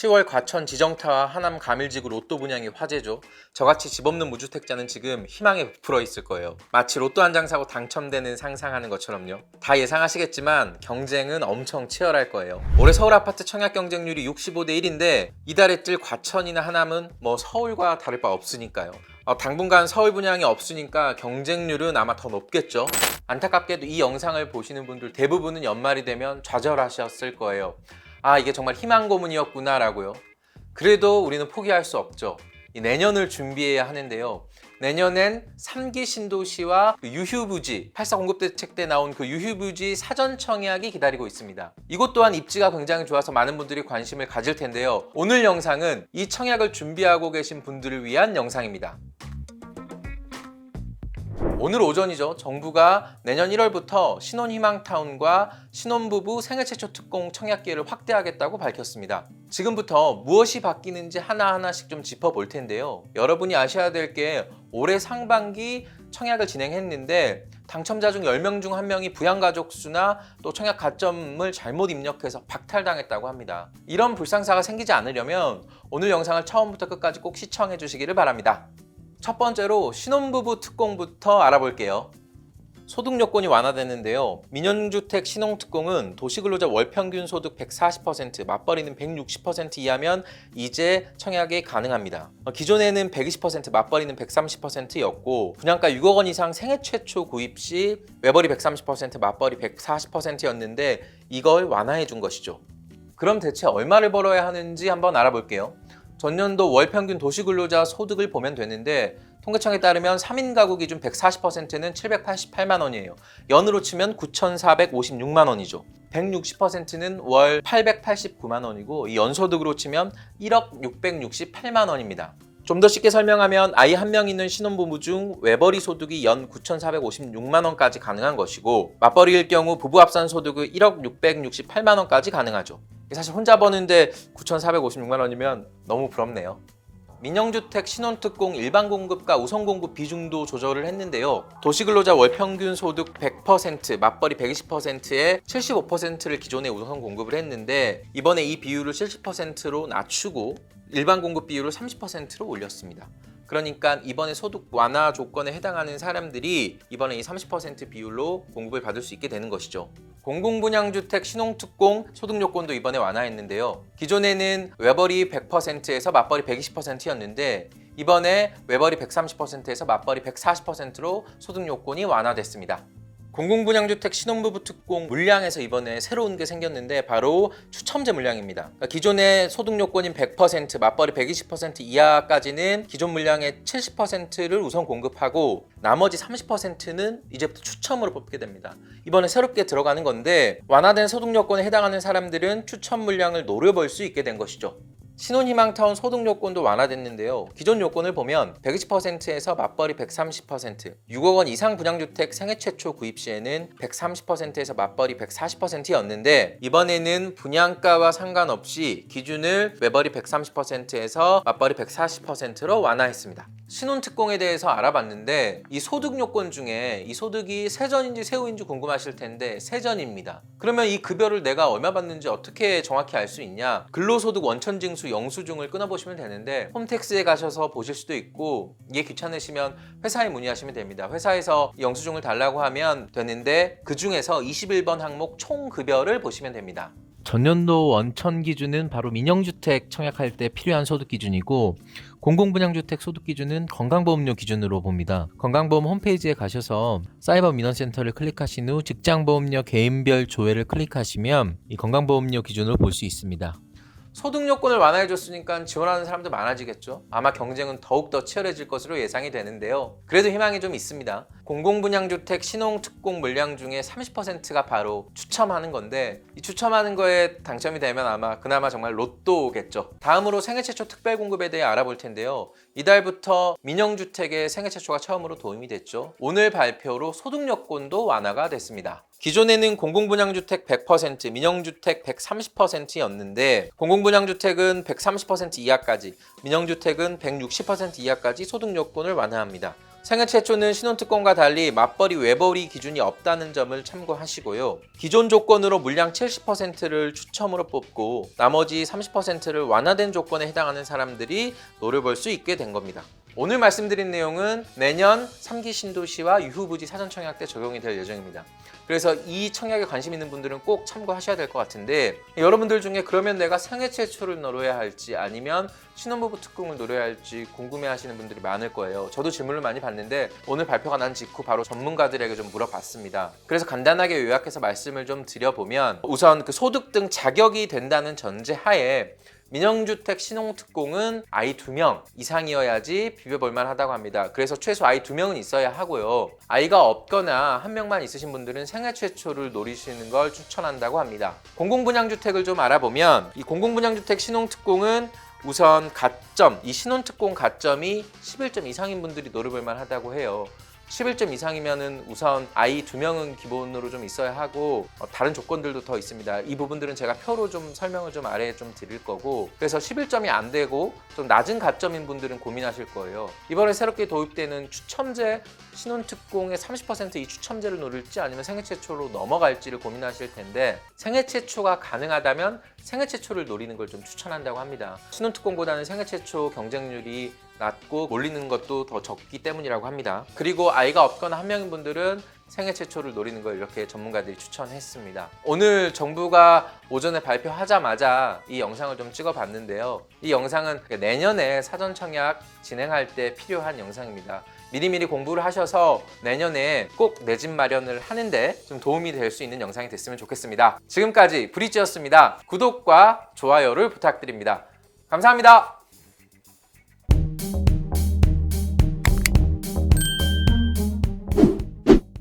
10월 과천 지정타와 하남 가밀지구 로또 분양이 화제죠. 저같이 집 없는 무주택자는 지금 희망에 부풀어 있을 거예요. 마치 로또 한 장 사고 당첨되는 상상하는 것처럼요. 다 예상하시겠지만 경쟁은 엄청 치열할 거예요. 올해 서울 아파트 청약 경쟁률이 65대 1인데 이달에 뜰 과천이나 하남은 뭐 서울과 다를 바 없으니까요. 당분간 서울 분양이 없으니까 경쟁률은 아마 더 높겠죠. 안타깝게도 이 영상을 보시는 분들 대부분은 연말이 되면 좌절하셨을 거예요. 아, 이게 정말 희망 고문이었구나 라고요. 그래도 우리는 포기할 수 없죠. 내년을 준비해야 하는데요. 내년엔 3기 신도시와 유휴부지 8.4 공급대책 때 나온 그 유휴부지 사전 청약이 기다리고 있습니다. 이것 또한 입지가 굉장히 좋아서 많은 분들이 관심을 가질 텐데요. 오늘 영상은 이 청약을 준비하고 계신 분들을 위한 영상입니다. 오늘 오전이죠. 정부가 내년 1월부터 신혼희망타운과 신혼부부 생애 최초 특공 청약 기회를 확대하겠다고 밝혔습니다. 지금부터 무엇이 바뀌는지 하나하나씩 좀 짚어볼 텐데요. 여러분이 아셔야 될 게 올해 상반기 청약을 진행했는데 당첨자 중 10명 중 1명이 부양가족 수나 또 청약 가점을 잘못 입력해서 박탈당했다고 합니다. 이런 불상사가 생기지 않으려면 오늘 영상을 처음부터 끝까지 꼭 시청해 주시기를 바랍니다. 첫 번째로 신혼부부 특공부터 알아볼게요. 소득 요건이 완화됐는데요. 민영주택 신혼특공은 도시근로자 월평균 소득 140%, 맞벌이는 160% 이하면 이제 청약이 가능합니다. 기존에는 120%, 맞벌이는 130%였고 분양가 6억 원 이상 생애 최초 구입 시 외벌이 130%, 맞벌이 140%였는데 이걸 완화해 준 것이죠. 그럼 대체 얼마를 벌어야 하는지 한번 알아볼게요. 전년도 월평균 도시근로자 소득을 보면 되는데 통계청에 따르면 3인 가구 기준 140%는 788만 원이에요. 연으로 치면 9,456만 원이죠. 160%는 월 889만 원이고 이 연소득으로 치면 1억 668만 원입니다. 좀 더 쉽게 설명하면 아이 한 명 있는 신혼부부 중 외벌이 소득이 연 9,456만 원까지 가능한 것이고 맞벌이일 경우 부부 합산 소득이 1억 668만 원까지 가능하죠. 사실 혼자 버는데 9,456만 원이면 너무 부럽네요. 민영주택 신혼특공 일반 공급과 우선 공급 비중도 조절을 했는데요. 도시근로자 월평균 소득 100%, 맞벌이 120%에 75%를 기존에 우선 공급을 했는데 이번에 이 비율을 70%로 낮추고 일반 공급 비율을 30%로 올렸습니다. 그러니까 이번에 소득 완화 조건에 해당하는 사람들이 이번에 이 30% 비율로 공급을 받을 수 있게 되는 것이죠. 공공분양주택 신혼특공 소득 요건도 이번에 완화했는데요. 기존에는 외벌이 100%에서 맞벌이 120%였는데 이번에 외벌이 130%에서 맞벌이 140%로 소득 요건이 완화됐습니다. 공공분양주택 신혼부부 특공 물량에서 이번에 새로운 게 생겼는데 바로 추첨제 물량입니다. 그러니까 기존의 소득 요건인 100%, 맞벌이 120% 이하까지는 기존 물량의 70%를 우선 공급하고 나머지 30%는 이제부터 추첨으로 뽑게 됩니다. 이번에 새롭게 들어가는 건데 완화된 소득 요건에 해당하는 사람들은 추첨 물량을 노려볼 수 있게 된 것이죠. 신혼희망타운 소득 요건도 완화됐는데요. 기존 요건을 보면 120%에서 맞벌이 130%, 6억 원 이상 분양주택 생애 최초 구입 시에는 130%에서 맞벌이 140%였는데 이번에는 분양가와 상관없이 기준을 외벌이 130%에서 맞벌이 140%로 완화했습니다. 신혼특공에 대해서 알아봤는데 이 소득 요건 중에 이 소득이 세전인지 세후인지 궁금하실 텐데 세전입니다. 그러면 이 급여를 내가 얼마 받는지 어떻게 정확히 알 수 있냐? 근로소득 원천징수 영수증을 끊어보시면 되는데 홈택스에 가셔서 보실 수도 있고 이게 귀찮으시면 회사에 문의하시면 됩니다. 회사에서 영수증을 달라고 하면 되는데 그 중에서 21번 항목 총급여를 보시면 됩니다. 전년도 원천 기준은 바로 민영주택 청약할 때 필요한 소득 기준이고 공공분양주택 소득 기준은 건강보험료 기준으로 봅니다. 건강보험 홈페이지에 가셔서 사이버 민원센터를 클릭하신 후 직장보험료 개인별 조회를 클릭하시면 이 건강보험료 기준으로 볼 수 있습니다. 소득 요건을 완화해줬으니까 지원하는 사람도 많아지겠죠. 아마 경쟁은 더욱더 치열해질 것으로 예상이 되는데요. 그래도 희망이 좀 있습니다. 공공분양주택 신혼특공 물량 중에 30%가 바로 추첨하는 건데 이 추첨하는 거에 당첨이 되면 아마 그나마 정말 로또겠죠. 다음으로 생애 최초 특별 공급에 대해 알아볼 텐데요. 이달부터 민영주택의 생애 최초가 처음으로 도입이 됐죠. 오늘 발표로 소득 요건도 완화가 됐습니다. 기존에는 공공분양주택 100%, 민영주택 130%였는데 공공분양주택은 130% 이하까지, 민영주택은 160% 이하까지 소득 요건을 완화합니다. 생애 최초는 신혼특공과 달리 맞벌이 외벌이 기준이 없다는 점을 참고하시고요. 기존 조건으로 물량 70%를 추첨으로 뽑고 나머지 30%를 완화된 조건에 해당하는 사람들이 노려볼 수 있게 된 겁니다. 오늘 말씀드린 내용은 내년 3기 신도시와 유후부지 사전청약 때 적용이 될 예정입니다. 그래서 이 청약에 관심 있는 분들은 꼭 참고하셔야 될 것 같은데, 여러분들 중에 그러면 내가 생애 최초를 노려야 할지 아니면 신혼부부 특공을 노려야 할지 궁금해하시는 분들이 많을 거예요. 저도 질문을 많이 받는데 오늘 발표가 난 직후 바로 전문가들에게 좀 물어봤습니다. 그래서 간단하게 요약해서 말씀을 좀 드려보면, 우선 그 소득 등 자격이 된다는 전제하에 민영주택 신혼특공은 아이 2명 이상이어야지 비벼볼만 하다고 합니다. 그래서 최소 아이 2명은 있어야 하고요. 아이가 없거나 1명만 있으신 분들은 생애 최초를 노리시는 걸 추천한다고 합니다. 공공분양주택을 좀 알아보면, 이 공공분양주택 신혼특공은 우선 가점, 이 신혼특공 가점이 11점 이상인 분들이 노려볼만 하다고 해요. 11점 이상이면은 우선 아이 2명은 기본으로 좀 있어야 하고 다른 조건들도 더 있습니다. 이 부분들은 제가 표로 좀 설명을 좀 아래에 좀 드릴 거고, 그래서 11점이 안 되고 좀 낮은 가점인 분들은 고민하실 거예요. 이번에 새롭게 도입되는 추첨제 신혼특공의 30% 이 추첨제를 노릴지 아니면 생애 최초로 넘어갈지를 고민하실 텐데, 생애 최초가 가능하다면 생애 최초를 노리는 걸 좀 추천한다고 합니다. 신혼특공보다는 생애 최초 경쟁률이 낮고 몰리는 것도 더 적기 때문이라고 합니다. 그리고 아이가 없거나 1명인 분들은 생애 최초를 노리는 걸 이렇게 전문가들이 추천했습니다. 오늘 정부가 오전에 발표하자마자 이 영상을 좀 찍어봤는데요. 이 영상은 내년에 사전청약 진행할 때 필요한 영상입니다. 미리미리 공부를 하셔서 내년에 꼭 내 집 마련을 하는데 좀 도움이 될 수 있는 영상이 됐으면 좋겠습니다. 지금까지 브릿지였습니다. 구독과 좋아요를 부탁드립니다. 감사합니다.